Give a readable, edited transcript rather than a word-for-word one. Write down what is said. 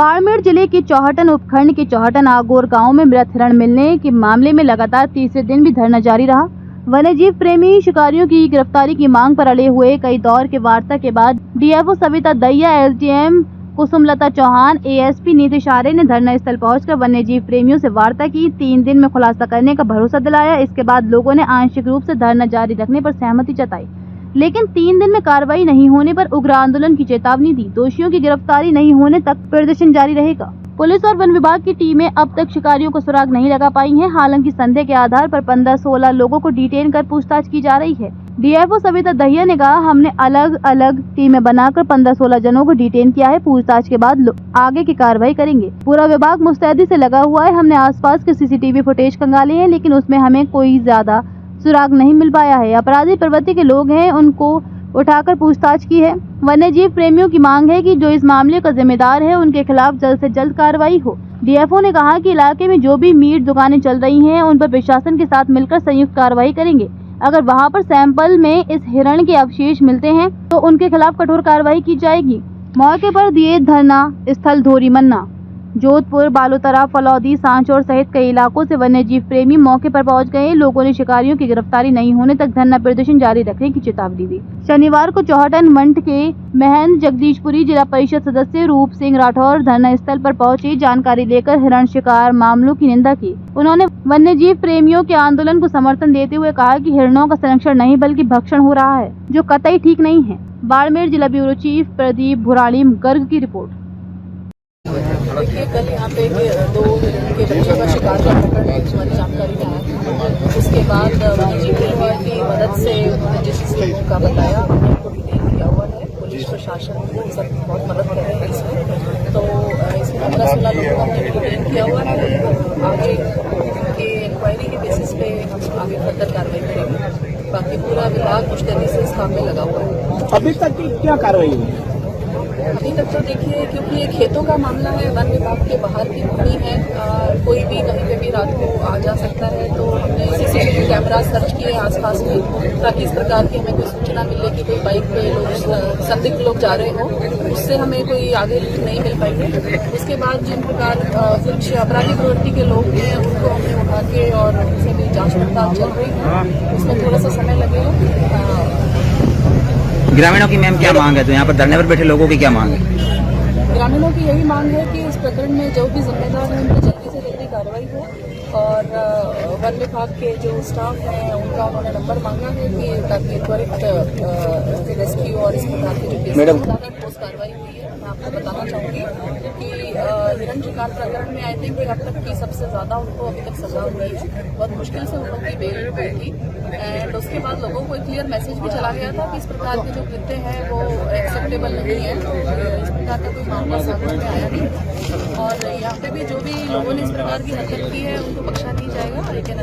बाड़मेर जिले के चौहटन उपखंड के चौहटन आगोर गांव में मृत हिरण मिलने के मामले में लगातार तीसरे दिन भी धरना जारी रहा। वन्यजीव प्रेमी शिकारियों की गिरफ्तारी की मांग पर अड़े हुए कई दौर के वार्ता के बाद DFO Savita Dahiya, SDM Kusumlata Chauhan, ASP Nitish Arya ने धरना स्थल पहुंचकर वन्यजीव प्रेमियों से वार्ता की, 3 दिन में खुलासा करने का भरोसा दिलाया। इसके बाद लोगों ने आंशिक रूप से धरना जारी रखने पर सहमति जताई, लेकिन 3 दिन में कार्रवाई नहीं होने पर उग्र आंदोलन की चेतावनी दी। दोषियों की गिरफ्तारी नहीं होने तक प्रदर्शन जारी रहेगा। पुलिस और वन विभाग की टीमें अब तक शिकारियों को सुराग नहीं लगा पाई हैं। हालांकि संदेह के आधार पर 15-16 लोगों को डिटेन कर पूछताछ की जा रही है। डीएफओ सविता दहिया ने कहा, हमने अलग अलग टीमें बनाकर 15-16 जनों को डिटेन किया है। पूछताछ के बाद आगे की कार्रवाई करेंगे। पूरा विभाग मुस्तैदी से लगा हुआ है। हमने आसपास के सीसीटीवी फुटेज खंगाले हैं, लेकिन उसमें हमें कोई ज्यादा सुराग नहीं मिल पाया है। अपराधी प्रवृत्ति के लोग हैं, उनको उठाकर पूछताछ की है। वन्यजीव प्रेमियों की मांग है कि जो इस मामले का जिम्मेदार है उनके खिलाफ जल्द से जल्द कार्रवाई हो। डीएफओ ने कहा कि इलाके में जो भी मीट दुकानें चल रही हैं उन पर प्रशासन के साथ मिलकर संयुक्त कार्रवाई करेंगे। अगर वहां पर सैंपल में इस हिरण के अवशेष मिलते हैं तो उनके खिलाफ कठोर कार्रवाई की जाएगी। मौके पर दिए धरना स्थल धोरी मन्ना, जोधपुर, बालोतरा, फलौदी, सांचौर सहित कई इलाकों से वन्यजीव प्रेमी मौके पर पहुंच गए। लोगों ने शिकारियों की गिरफ्तारी नहीं होने तक धरना प्रदर्शन जारी रखने की चेतावनी दी। शनिवार को चौहटन मंड के महंत जगदीशपुरी जिला परिषद सदस्य रूप सिंह राठौर धरना स्थल पर पहुंचे। जानकारी लेकर हिरण शिकार मामलों की निंदा की। उन्होंने वन्यजीव प्रेमियों के आंदोलन को समर्थन देते हुए कहा कि हिरणों का संरक्षण नहीं बल्कि भक्षण हो रहा है, जो कतई ठीक नहीं है। बाड़मेर जिला ब्यूरो चीफ प्रदीप भुराड़ी, गर्ग की रिपोर्ट। देखिए, कल यहाँ पे 2 हिरण के बच्चों का शिकार का प्रकरण हमारी जानकारी में आया। उसके बाद वन्यजीव प्रेमियों की मदद से जिस लोगों का बताया उनको डिटेन किया हुआ है। पुलिस प्रशासन को सब बहुत मदद कर रहे हैं इसमें। तो इसमें 15-16 लोगों को हमने डिटेन किया हुआ है। आगे के इंक्वायरी के बेसिस पे हम आगे फर्दर कार्रवाई करेंगे। बाकी पूरा विभाग मुस्तैदी से इस काम में लगा हुआ है। अभी तक की क्या कार्रवाई हुई? अभी तक तो देखिए, क्योंकि ये खेतों का मामला है, वन विभाग के बाहर की भूमि है, कोई भी कहीं पे भी रात को आ जा सकता है। तो हमने सीसीटीवी कैमरा सर्च किए आसपास में, ताकि इस प्रकार की हमें कोई सूचना मिले कि कोई बाइक पे लोग संदिग्ध लोग जा रहे हों। उससे हमें कोई आगे नहीं मिल पाएंगे। उसके बाद जिन प्रकार कुछ अपराधी प्रवृत्ति के लोग हैं उनको हमने उठा के और उनसे भी जाँच पड़ताल चल रही है। उसमें थोड़ा सा समय लगेगा। ग्रामीणों की मैम क्या मांग है? तो यहाँ पर धरने पर बैठे लोगों की क्या मांग है? ग्रामीणों की यही मांग है कि इस प्रकरण में जो भी जिम्मेदार है उन पर जल्दी से जल्दी कार्रवाई हो। और वन विभाग के जो स्टाफ हैं उनका उन्होंने नंबर मांगा है कि ताकि त्वरित रेस्क्यू और इस प्रकार के जो केसेस ठोस कार्रवाई हुई है। मैं आपको बताना चाहूँगी कि हिरण शिकार प्रकरण में आई थिंक अब तक की सबसे ज्यादा उनको अभी तक सजा हुई है। बहुत मुश्किल से उन लोगों की बेल हुई थी। एंड उसके बाद लोगों को एक क्लियर मैसेज भी चला गया था कि इस प्रकार के जो कृत्य हैं वो एक्सेप्टेबल नहीं है। इस प्रकार का कोई मामला सामने में आया नहीं। और यहाँ पे भी जो भी लोगों ने इस प्रकार की हरकत की है उनको बख्शा नहीं जाएगा, लेकिन